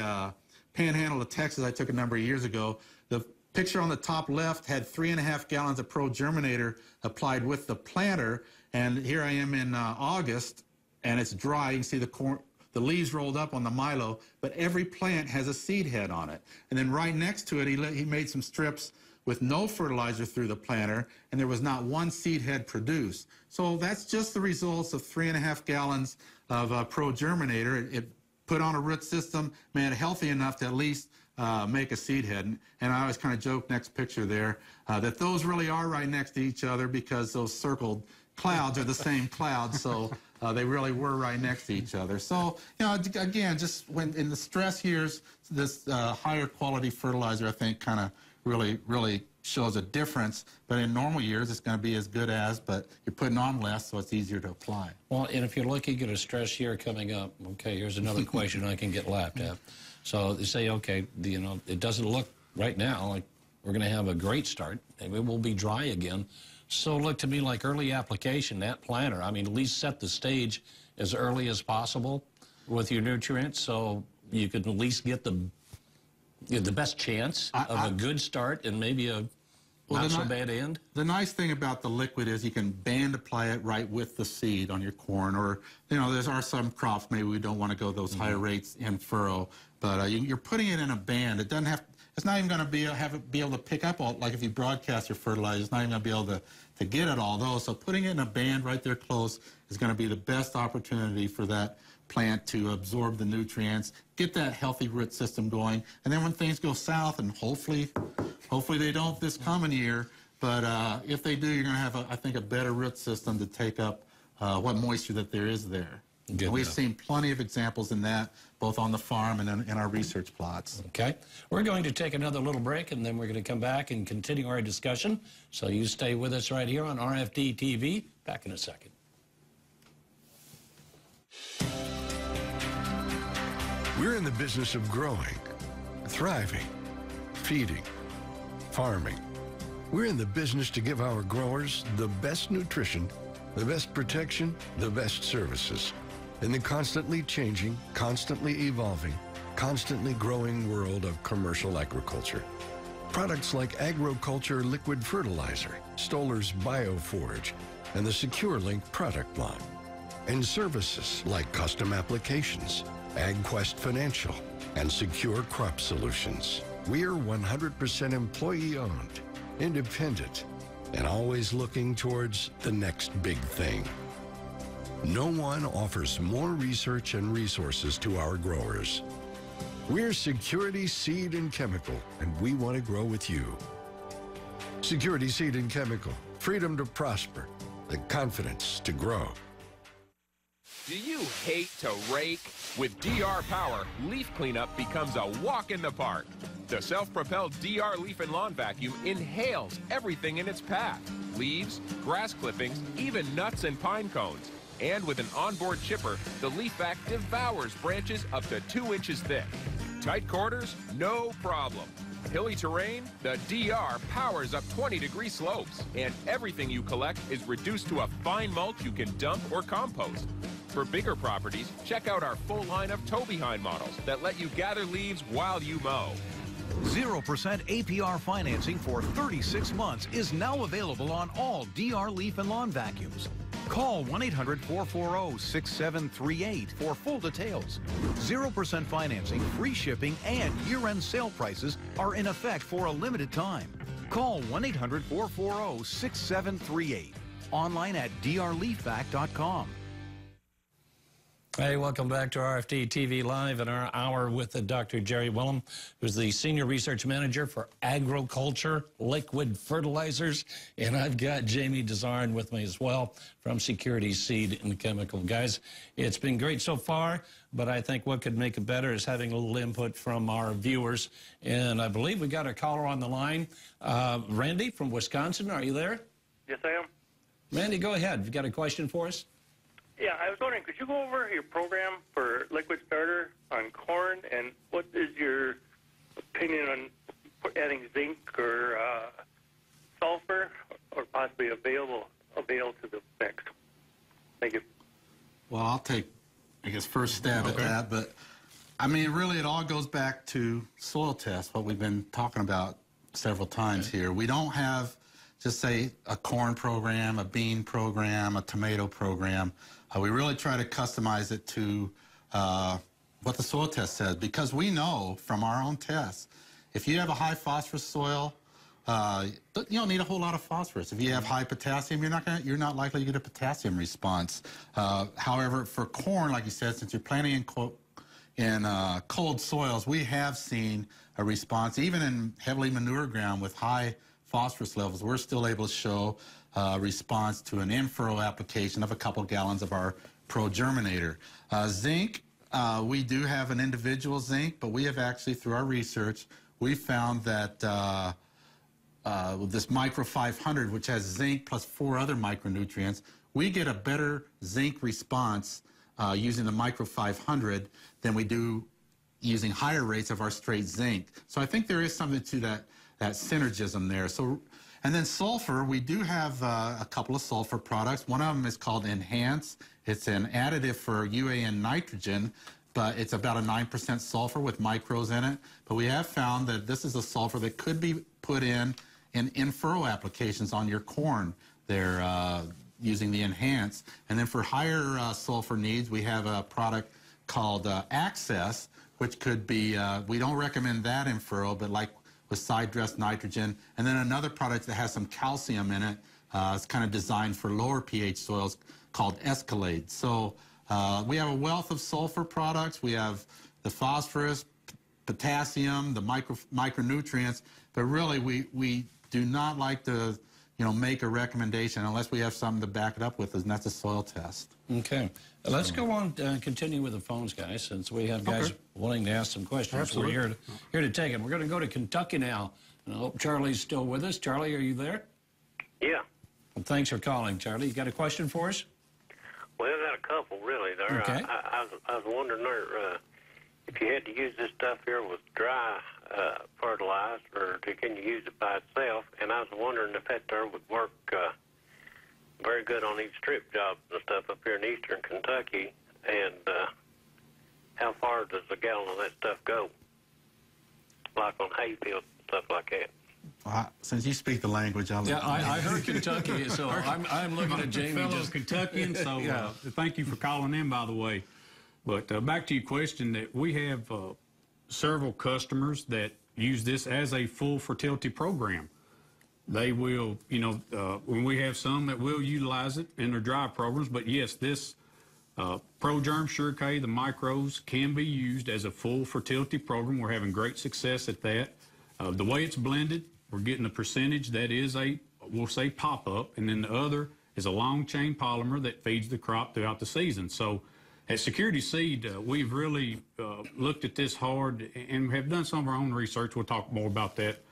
[SPEAKER 3] panhandle of Texas I took a number of years ago. The picture on the top left had 3.5 gallons of Pro Germinator applied with the planter, and here I am in August, and it's dry. You can see the leaves rolled up on the milo, but every plant has a seed head on it. And then right next to it, he made some strips with no fertilizer through the planter, and there was not one seed head produced. So that's just the results of 3.5 gallons of Pro Germinator. It put on a root system, made it healthy enough to at least make a seed head. And I always kind of joke, next picture there, that those really are right next to each other because those circled clouds are the same clouds, so they really were right next to each other. So, again, just when in the stress years, this higher quality fertilizer, I think, kind of really shows a difference. But in normal years, it's going to be as good as, but you're putting on less, so it's easier to apply.
[SPEAKER 1] Well, and if you're looking at a stress year coming up, okay, here's another question I can get laughed at. So they say, okay, it doesn't look right now like we're going to have a great start. Maybe it will be dry again. So look to me like early application, that planter. I mean, at least set the stage as early as possible with your nutrients so you could at least get the best chance of a good start and maybe a not so bad end.
[SPEAKER 3] The nice thing about the liquid is you can band apply it right with the seed on your corn, or there are some crops maybe we don't want to go those higher rates in furrow, but you're putting it in a band. It doesn't have. It's not even going to be able to pick up all, like if you broadcast your fertilizer, it's not even going to be able to get at all those. So putting it in a band right there close is going to be the best opportunity for that plant to absorb the nutrients, get that healthy root system going, and then when things go south, and hopefully they don't this coming year, but if they do, you're going to have, I think, a better root system to take up what moisture that there is there. And we've seen plenty of examples in that, both on the farm and in our research plots.
[SPEAKER 1] Okay. We're going to take another little break, and then we're going to come back and continue our discussion. So you stay with us right here on RFD TV. Back in a second.
[SPEAKER 4] We're in the business of growing, thriving, feeding, farming. We're in the business to give our growers the best nutrition, the best protection, the best services in the constantly changing, constantly evolving, constantly growing world of commercial agriculture. Products like AgroCulture liquid fertilizer, Stoller's BioForage, and the SecureLink product line. And services like custom applications, AgQuest Financial, and secure crop solutions. We're 100% employee-owned, independent, and always looking towards the next big thing. No one offers more research and resources to our growers. We're Security Seed and Chemical, and we want to grow with you. Security Seed and Chemical, freedom to prosper, the confidence to grow.
[SPEAKER 8] Do you hate to rake? With DR Power, leaf cleanup becomes a walk in the park. The self-propelled DR Leaf and Lawn Vacuum inhales everything in its path. Leaves, grass clippings, even nuts and pine cones. And with an onboard chipper, the leaf vac devours branches up to 2 inches thick. Tight quarters? No problem. Hilly terrain? The DR powers up 20-degree slopes. And everything you collect is reduced to a fine mulch you can dump or compost. For bigger properties, check out our full line of tow-behind models that let you gather leaves while you mow.
[SPEAKER 9] 0% APR financing for 36 months is now available on all DR Leaf and Lawn Vacuums. Call 1-800-440-6738 for full details. 0% financing, free shipping, and year-end sale prices are in effect for a limited time. Call 1-800-440-6738. Online at drleafvac.com.
[SPEAKER 1] Hey, welcome back to RFD TV Live in our hour with Dr. Jerry Wilhm, who's the Senior Research Manager for Agriculture Liquid Fertilizers. And I've got Jamie Dezarn with me as well from Security Seed and Chemical. Guys, it's been great so far, but I think what could make it better is having a little input from our viewers. And I believe we got a caller on the line. Randy from Wisconsin, are you there?
[SPEAKER 10] Yes, I am.
[SPEAKER 1] Randy, go ahead. You got a question for us?
[SPEAKER 10] Yeah, I was wondering, could you go over your program for liquid starter on corn, and what is your opinion on adding zinc or sulfur, or possibly a bale to the mix? Thank you.
[SPEAKER 3] Well, I'll take, I guess, first stab at that, but I mean, really, it all goes back to soil tests, what we've been talking about several times here. We don't have, just say, a corn program, a bean program, a tomato program. We really try to customize it to what the soil test says, because we know from our own tests, if you have a high phosphorus soil, you don't need a whole lot of phosphorus. If you have high potassium, you're not likely to get a potassium response. However, for corn, like you said, since you're planting in cold soils, we have seen a response, even in heavily manure ground with high phosphorus levels. We're still able to show response to an in-furrow application of a couple gallons of our Pro Germinator. Zinc, we do have an individual zinc, but we have actually, through our research, we found that with this Micro 500, which has zinc plus 4 other micronutrients, we get a better zinc response using the Micro 500 than we do using higher rates of our straight zinc. So I think there is something to that synergism there. So, and then sulfur, we do have a couple of sulfur products. One of them is called Enhance. It's an additive for UAN nitrogen, but it's about a 9% sulfur with micros in it. But we have found that this is a sulfur that could be put in furrow applications on your corn. They're using the Enhance. And then for higher sulfur needs, we have a product called Access, which could be, we don't recommend that in furrow, but like with side dress nitrogen, and then another product that has some calcium in it. It's kind of designed for lower pH soils called Escalade. So we have a wealth of sulfur products. We have the phosphorus, potassium, the micronutrients, but really we do not like to make a recommendation unless we have something to back it up with, and that's a soil test.
[SPEAKER 1] Okay. Let's go on and continue with the phones, guys, since we have guys wanting to ask some questions.
[SPEAKER 2] Absolutely.
[SPEAKER 1] We're here to take them. We're going to go to Kentucky now, and I hope Charlie's still with us. Charlie, are you there?
[SPEAKER 10] Yeah.
[SPEAKER 1] Well, thanks for calling, Charlie. You got a question for us?
[SPEAKER 10] Well, I got a couple, really, there.
[SPEAKER 1] Okay.
[SPEAKER 10] I was wondering there, if you had to use this stuff here with dry fertilizer, or can you use it by itself? And I was wondering if that there would work very good on these strip jobs and stuff up here in eastern Kentucky. And how far does a gallon of that stuff go? Like on hayfields and stuff like that.
[SPEAKER 3] Since you speak the language, I'll...
[SPEAKER 1] Yeah, I heard Kentucky, so I'm looking at Jamie.
[SPEAKER 2] Fellow Kentuckian, so thank you for calling in, by the way. But back to your question, that we have several customers that use this as a full fertility program. They will, you know, when we have some that will utilize it in their dry programs, but yes, this ProGerm Sure-K, the micros, can be used as a full fertility program. We're having great success at that. The way it's blended, we're getting a percentage that is a, we'll say, pop-up, and then the other is a long-chain polymer that feeds the crop throughout the season. So at Security Seed, we've really looked at this hard and have done some of our own research. We'll talk more about that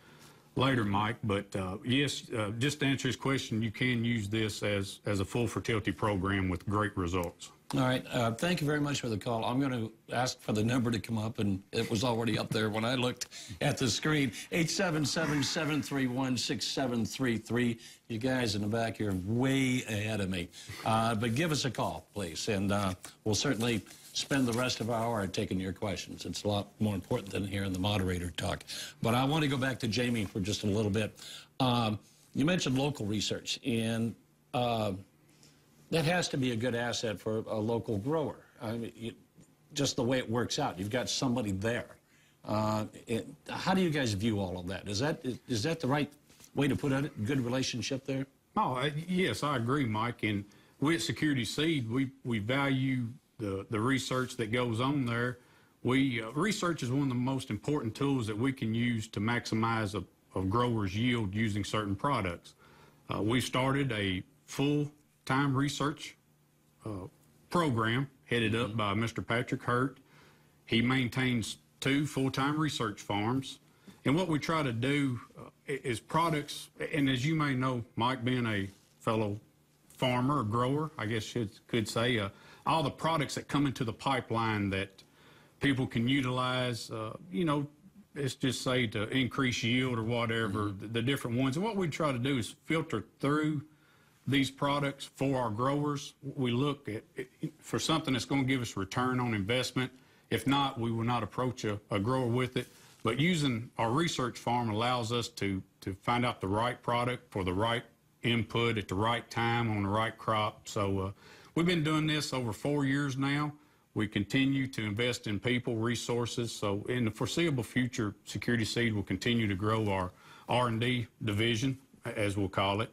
[SPEAKER 2] later, Mike. But yes, just to answer his question, you can use this as a full fertility program with great results.
[SPEAKER 1] All right. Thank you very much for the call. I'm going to ask for the number to come up, and it was already up there when I looked at the screen. 877-731-6733. You guys in the back here are way ahead of me. But give us a call, please, and we'll certainly spend the rest of our hour taking your questions. It's a lot more important than hearing the moderator talk. But I want to go back to Jamie for just a little bit. You mentioned local research, and that has to be a good asset for a local grower. I mean, just the way it works out. You've got somebody there. How do you guys view all of that? Is that the right way to put it? Good relationship there?
[SPEAKER 2] Oh, yes, I agree, Mike. And we at Security Seed, we value the research that goes on there. Research is one of the most important tools that we can use to maximize a grower's yield using certain products. We started a full-time research program headed up by Mr. Patrick Hurt. He maintains 2 full-time research farms. And what we try to do is products, and as you may know, Mike, being a fellow farmer or grower, I guess you could say, all the products that come into the pipeline that people can utilize, you know, let's just say to increase yield or whatever, the different ones. And what we try to do is filter through these products for our growers. We look at for something that's going to give us return on investment. If not, we will not approach a grower with it. But using our research farm allows us to find out the right product for the right input at the right time on the right crop. So we've been doing this over 4 years now. We continue to invest in people, resources. So in the foreseeable future, Security Seed will continue to grow our R&D division, as we'll call it,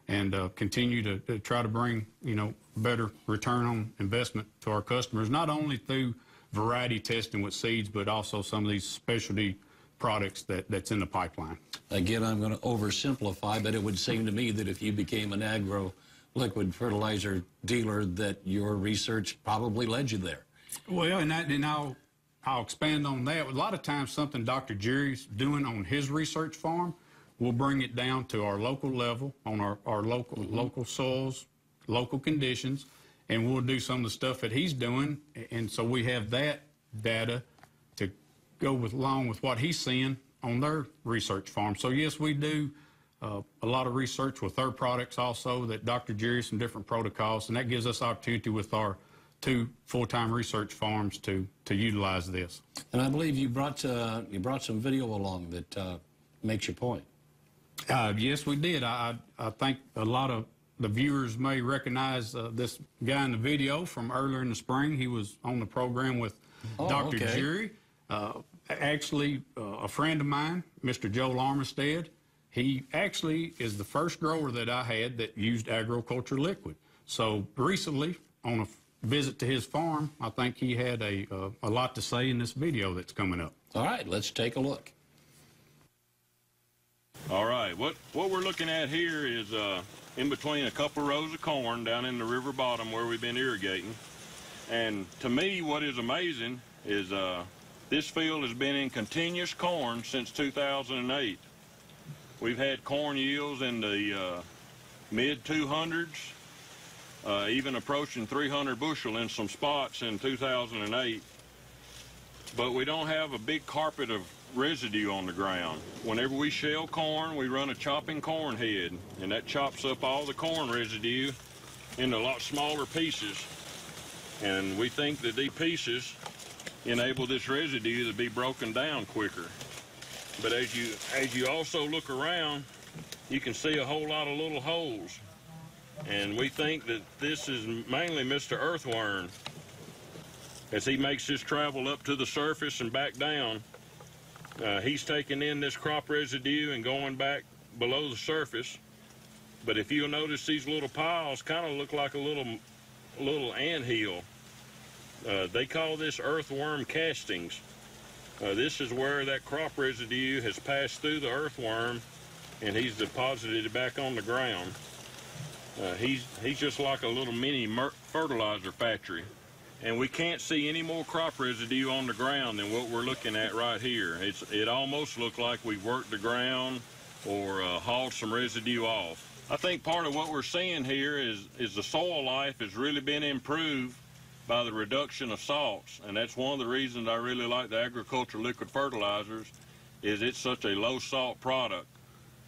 [SPEAKER 2] and continue to try to bring, you know, better return on investment to our customers, not only through variety testing with seeds, but also some of these specialty products that's in the pipeline.
[SPEAKER 1] Again, I'm going to oversimplify, but it would seem to me that if you became an AgroLiquid fertilizer dealer, that your research probably led you there.
[SPEAKER 2] Well, and I'll expand on that. A lot of times something Dr. Jerry's doing on his research farm, we'll bring it down to our local level, on our local soils, local conditions, and we'll do some of the stuff that he's doing. And so we have that data to go along with what he's seeing on their research farm. So yes, we do a lot of research with their products also, that Dr. Jerry, some different protocols, and that gives us opportunity with our 2 full-time research farms to utilize this.
[SPEAKER 1] And I believe you brought some video along that makes your point.
[SPEAKER 2] Yes, we did. I think a lot of the viewers may recognize this guy in the video from earlier in the spring. He was on the program with Dr. Jerry. Actually, a friend of mine, Mr. Joel Armistead, he actually is the first grower that I had that used AgroLiquid. So recently, on a visit to his farm, I think he had a lot to say in this video that's coming up.
[SPEAKER 1] All right, let's take a look.
[SPEAKER 11] All right, what we're looking at here is in between a couple rows of corn down in the river bottom where we've been irrigating. And to me, what is amazing is this field has been in continuous corn since 2008. We've had corn yields in the mid-200s, even approaching 300 bushel in some spots in 2008. But we don't have a big carpet of residue on the ground. Whenever we shell corn, we run a chopping corn head, and that chops up all the corn residue into a lot smaller pieces. And we think that these pieces enable this residue to be broken down quicker. But as you also look around, you can see a whole lot of little holes. And we think that this is mainly Mr. Earthworm as he makes his travel up to the surface and back down, he's taking in this crop residue and going back below the surface. But if you'll notice, these little piles kind of look like a little anthill. They call this earthworm castings. This is where that crop residue has passed through the earthworm, and he's deposited it back on the ground. He's just like a little mini fertilizer factory. And we can't see any more crop residue on the ground than what we're looking at right here. It almost looked like we worked the ground or hauled some residue off. I think part of what we're seeing here is the soil life has really been improved by the reduction of salts. And that's one of the reasons I really like the agricultural liquid fertilizers, is it's such a low salt product.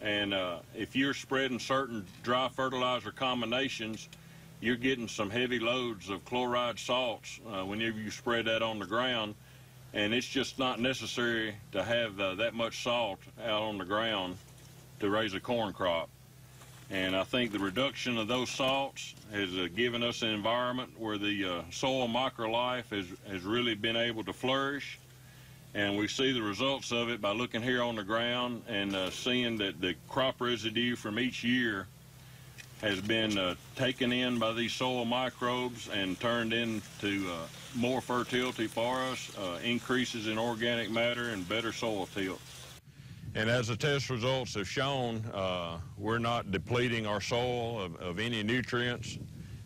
[SPEAKER 11] And if you're spreading certain dry fertilizer combinations, you're getting some heavy loads of chloride salts whenever you spread that on the ground, and it's just not necessary to have that much salt out on the ground to raise a corn crop. And I think the reduction of those salts has given us an environment where the soil microlife has really been able to flourish, and we see the results of it by looking here on the ground and seeing that the crop residue from each year has been taken in by these soil microbes and turned into more fertility for us, increases in organic matter and better soil tilt. And as the test results have shown, we're not depleting our soil of any nutrients.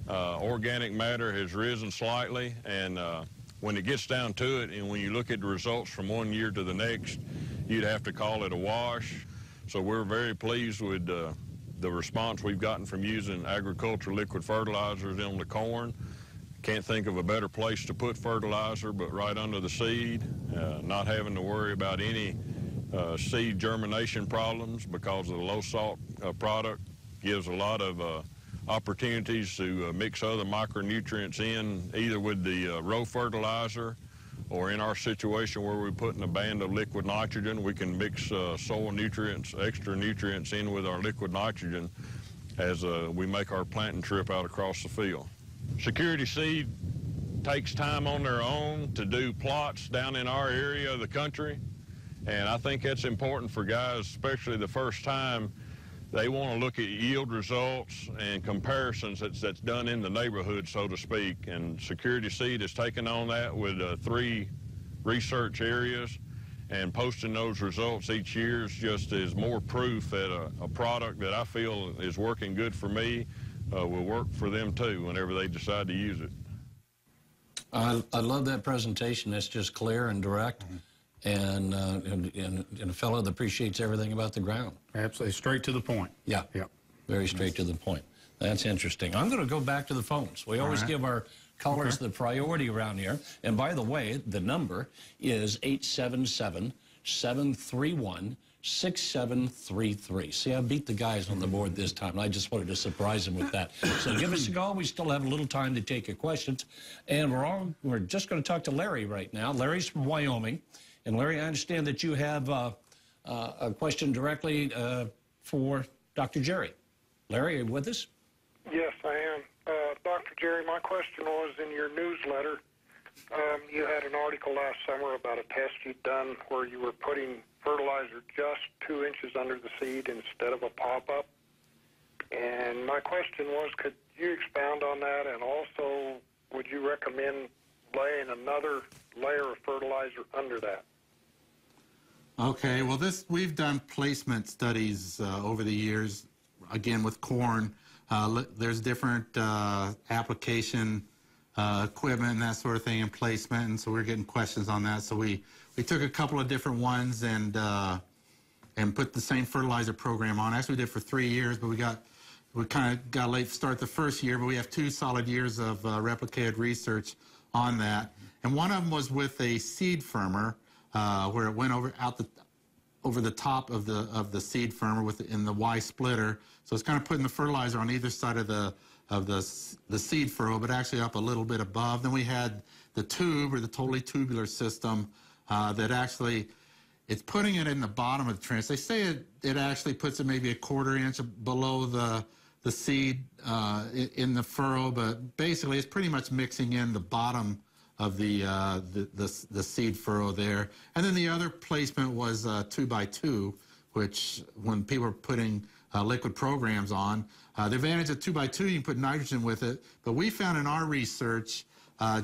[SPEAKER 11] Organic matter has risen slightly, and when it gets down to it, and when you look at the results from one year to the next, you'd have to call it a wash. So we're very pleased with the response we've gotten from using agricultural liquid fertilizers on the corn. Can't think of a better place to put fertilizer but right under the seed, not having to worry about any seed germination problems because of the low salt product. Gives a lot of opportunities to mix other micronutrients in, either with the row fertilizer, or in our situation where we're putting a band of liquid nitrogen, we can mix soil nutrients, extra nutrients in with our liquid nitrogen as we make our planting trip out across the field. Security Seed takes time on their own to do plots down in our area of the country, and I think that's important for guys, especially the first time. They want to look at yield results and comparisons that's done in the neighborhood, so to speak. And Security Seed has taken on that with 3 research areas, and posting those results each year is just as more proof that a product that I feel is working good for me will work for them too whenever they decide to use it.
[SPEAKER 1] I love that presentation. It's just clear and direct. And a fellow that appreciates everything about the ground.
[SPEAKER 2] Absolutely, straight to the point.
[SPEAKER 1] Yeah, very straight to the point. That's interesting. I'm going to go back to the phones. We always give our callers the priority around here. And by the way, the number is 877-731-6733. See, I beat the guys on the board this time. I just wanted to surprise them with that. So give us a call. We still have a little time to take your questions. And we're just going to talk to Larry right now. Larry's from Wyoming. And Larry, I understand that you have a question directly for Dr. Jerry. Larry, are you with us?
[SPEAKER 12] Yes, I am. Dr. Jerry, my question was in your newsletter. You had an article last summer about a test you'd done where you were putting fertilizer just 2 inches under the seed instead of a pop-up. And my question was, could you expound on that? And also, would you recommend laying another layer of fertilizer under that?
[SPEAKER 3] Okay, well, we've done placement studies over the years, again with corn. There's different application equipment and that sort of thing in placement, and so we're getting questions on that. So we took a couple of different ones and put the same fertilizer program on. Actually, we did for 3 years, but we kind of got a late start the first year, but we have 2 solid years of replicated research on that. And one of them was with a seed firmer, where it went over the top of the seed firmer in the Y splitter. So it's kind of putting the fertilizer on either side of the seed furrow, but actually up a little bit above. Then we had the tube, or the totally tubular system, that actually it's putting it in the bottom of the trench. They say it actually puts it maybe a 1/4 inch below the seed in the furrow, but basically it's pretty much mixing in the bottom the seed furrow there. And then the other placement was 2x2, which when people are putting liquid programs on, the advantage of 2x2, you can put nitrogen with it. But we found in our research,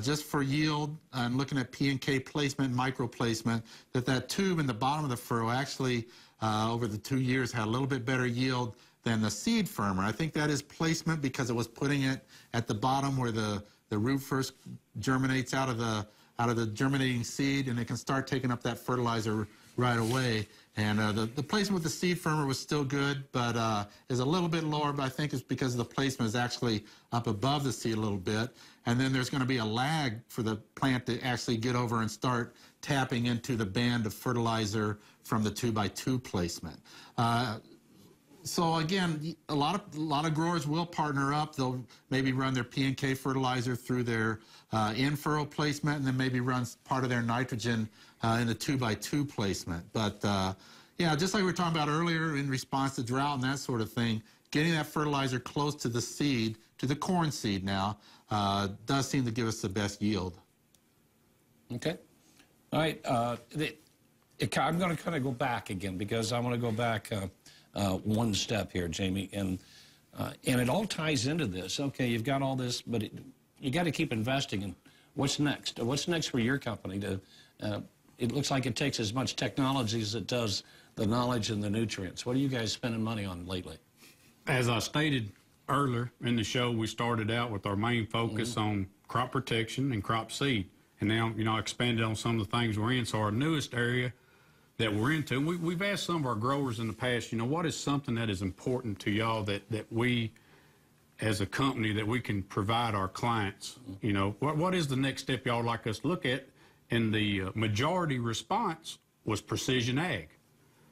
[SPEAKER 3] just for yield and looking at P and K placement, micro placement, that tube in the bottom of the furrow actually over the 2 years had a little bit better yield than the seed firmer. I think that is placement because it was putting it at the bottom where the root first germinates out of the germinating seed, and it can start taking up that fertilizer right away. And the placement with the seed firmer was still good, but is a little bit lower, but I think it's because the placement is actually up above the seed a little bit. And then there's going to be a lag for the plant to actually get over and start tapping into the band of fertilizer from the 2x2 placement. So again, a lot of growers will partner up. They'll maybe run their P and K fertilizer through their in-furrow placement, and then maybe run part of their nitrogen in the 2x2 placement. But yeah, just like we were talking about earlier in response to drought and that sort of thing, getting that fertilizer close to the seed, to the corn seed now, does seem to give us the best yield.
[SPEAKER 1] Okay. All right. I'm going to kind of go back again because I want to go back one step here, Jamie, and it all ties into this. Okay, you've got all this, but you got to keep investing in what's next. What's next for your company? It looks like it takes as much technology as it does the knowledge and the nutrients. What are you guys spending money on lately?
[SPEAKER 2] As I stated earlier in the show, we started out with our main focus on crop protection and crop seed, and now I expanded on some of the things we're in. So our newest area that we're into, we've asked some of our growers in the past, what is something that is important to y'all that we, as a company, that we can provide our clients? What is the next step y'all would like us to look at? And the majority response was precision ag.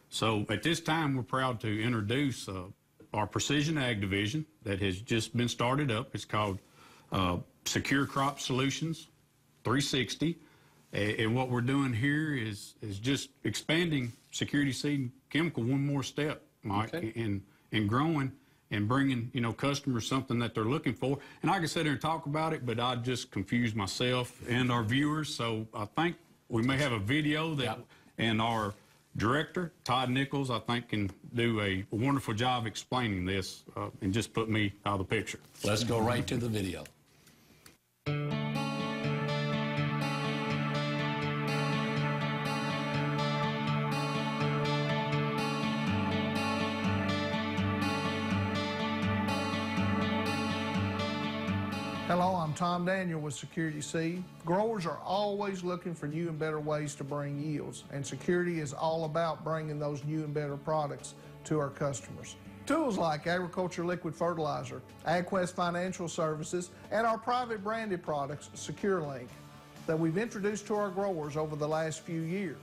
[SPEAKER 2] So at this time, we're proud to introduce our precision ag division that has just been started up. It's called Secure Crop Solutions 360. And what we're doing here is just expanding Security Seed and Chemical one more step, Mike, and growing and bringing, customers something that they're looking for. And I can sit there and talk about it, but I just confuse myself and our viewers. So I think we may have a video that, and our director, Todd Nichols, I think can do a wonderful job explaining this and just put me out of the picture.
[SPEAKER 1] Let's go right to the video.
[SPEAKER 13] Hello, I'm Tom Daniel with Security Seed. Growers are always looking for new and better ways to bring yields, and Security is all about bringing those new and better products to our customers. Tools like Agriculture Liquid Fertilizer, AgQuest Financial Services, and our private branded products, SecureLink, that we've introduced to our growers over the last few years.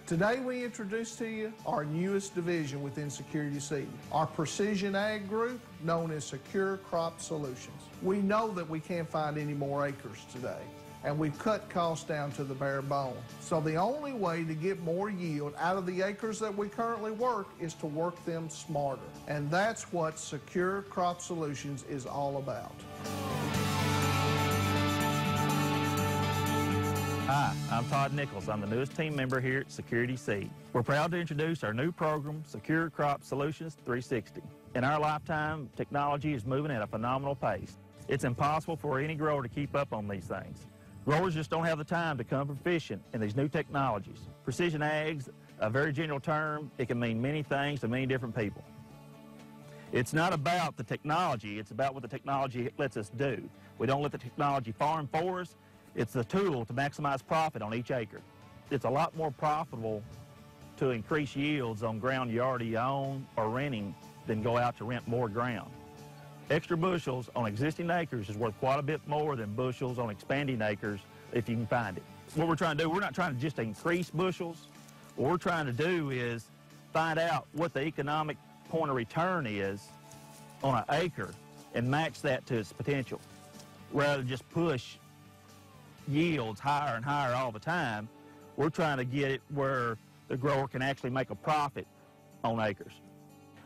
[SPEAKER 13] Today we introduce to you our newest division within Security Seed, our Precision Ag Group known as Secure Crop Solutions. We know that we can't find any more acres today, and we've cut costs down to the bare bone. So the only way to get more yield out of the acres that we currently work is to work them smarter. And that's what Secure Crop Solutions is all about.
[SPEAKER 14] Hi, I'm Todd Nichols. I'm the newest team member here at Security Seed. We're proud to introduce our new program, Secure Crop Solutions 360. In our lifetime, technology is moving at a phenomenal pace. It's impossible for any grower to keep up on these things. Growers just don't have the time to become proficient in these new technologies. Precision ag's a very general term. It can mean many things to many different people. It's not about the technology, it's about what the technology lets us do. We don't let the technology farm for us. It's the tool to maximize profit on each acre. It's a lot more profitable to increase yields on ground you already own or renting than go out to rent more ground. Extra bushels on existing acres is worth quite a bit more than bushels on expanding acres if you can find it. What we're trying to do, we're not trying to just increase bushels. What we're trying to do is find out what the economic point of return is on an acre and match that to its potential, rather than just push yields higher and higher all the time. We're trying to get it where the grower can actually make a profit on acres.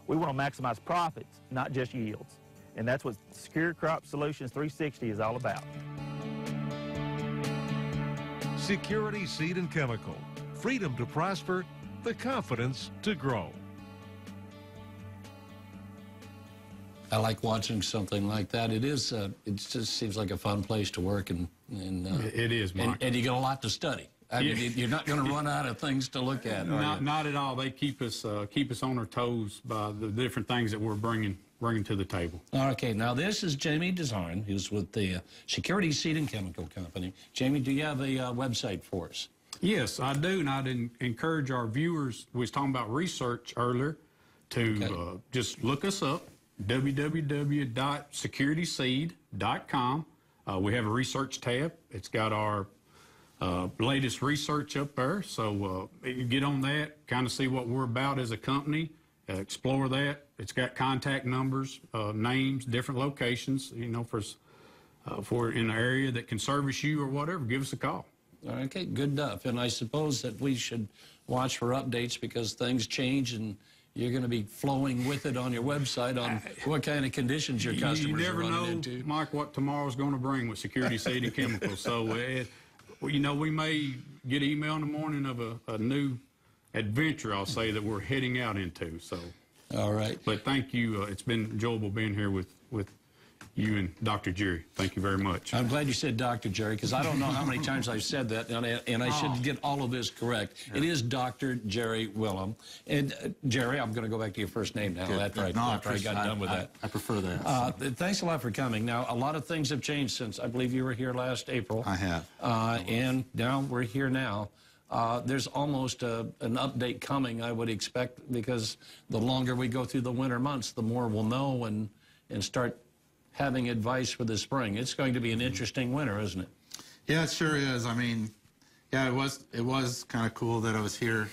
[SPEAKER 14] We want to maximize profits, not just yields. And that's what Secure Crop Solutions 360 is all about.
[SPEAKER 15] Security Seed and Chemical. Freedom to prosper, the confidence to grow.
[SPEAKER 1] I like watching something like that. It is. It just seems like a fun place to work, and
[SPEAKER 2] it is, Mike.
[SPEAKER 1] And you get a lot to study. I mean, you're not going to run out of things to look at.
[SPEAKER 2] Not at all. They keep us on our toes by the different things that we're bringing to the table.
[SPEAKER 1] Okay, now this is Jamie Dezarn, who's with the Security Seed and Chemical Company. Jamie, do you have a website for us?
[SPEAKER 2] Yes, I do, and I'd encourage our viewers. We was talking about research earlier, to just look us up. www.securityseed.com. We have a research tab. It's got our latest research up there, so you get on that, kind of see what we're about as a company, explore that. It's got contact numbers, names, different locations, you know, for in an area that can service you or whatever, give us a call.
[SPEAKER 1] Okay, good enough. And I suppose that we should watch for updates because things change and you're going to be flowing with it on your website on what kind of conditions your customers are running into.
[SPEAKER 2] You never know, Mike, what tomorrow's going to bring with Security Seed and Chemicals. So, you know, we may get email in the morning of a new adventure, I'll say, that we're heading out into. So,
[SPEAKER 1] all right.
[SPEAKER 2] But thank you. It's been enjoyable being here with you and Dr. Jerry. Thank you very much.
[SPEAKER 1] I'm glad you said Dr. Jerry, because I don't know how many times I've said that, and I should get all of this correct. Yeah. It is Dr. Jerry Wilhm. And Jerry, I'm going to go back to your first name now after I got done with that.
[SPEAKER 3] I prefer that.
[SPEAKER 1] Thanks a lot for coming. Now, a lot of things have changed since I believe you were here last April.
[SPEAKER 3] I have.
[SPEAKER 1] And now we're here now. There's almost an update coming, I would expect, because the longer we go through the winter months, the more we'll know and start having advice for the spring. It's going to be an interesting winter, isn't it?
[SPEAKER 3] Yeah, it sure is. I mean, yeah, it was kind of cool that I was here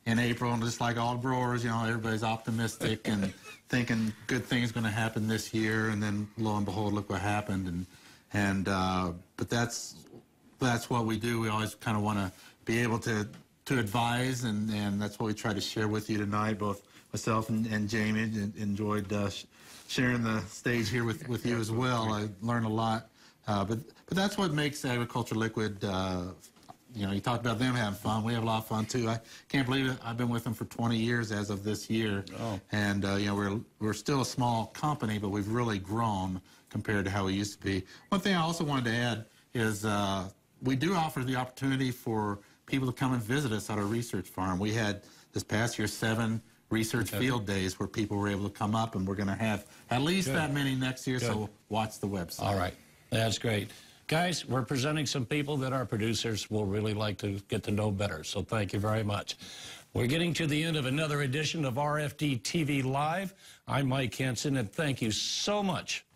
[SPEAKER 3] in April, and just like all growers, you know, everybody's optimistic and thinking good things going to happen this year, and then lo and behold, look what happened. But that's what we do. We always kind of want to be able to advise, and that's what we try to share with you tonight. Both myself and Jamie enjoyed sharing the stage here with you as well. I learned a lot, but that's what makes Agriculture Liquid. You know, you talked about them having fun. We have a lot of fun too. I can't believe it. I've been with them for 20 years as of this year, and you know, we're still a small company, but we've really grown compared to how we used to be. One thing I also wanted to add is we do offer the opportunity for people to come and visit us at our research farm. We had this past year 7 research field days where people were able to come up, and we're going to have at least that many next year, so watch the website.
[SPEAKER 1] All right. That's great. Guys, we're presenting some people that our producers will really like to get to know better, so thank you very much. We're getting to the end of another edition of RFD TV Live. I'm Mike Henson, and thank you so much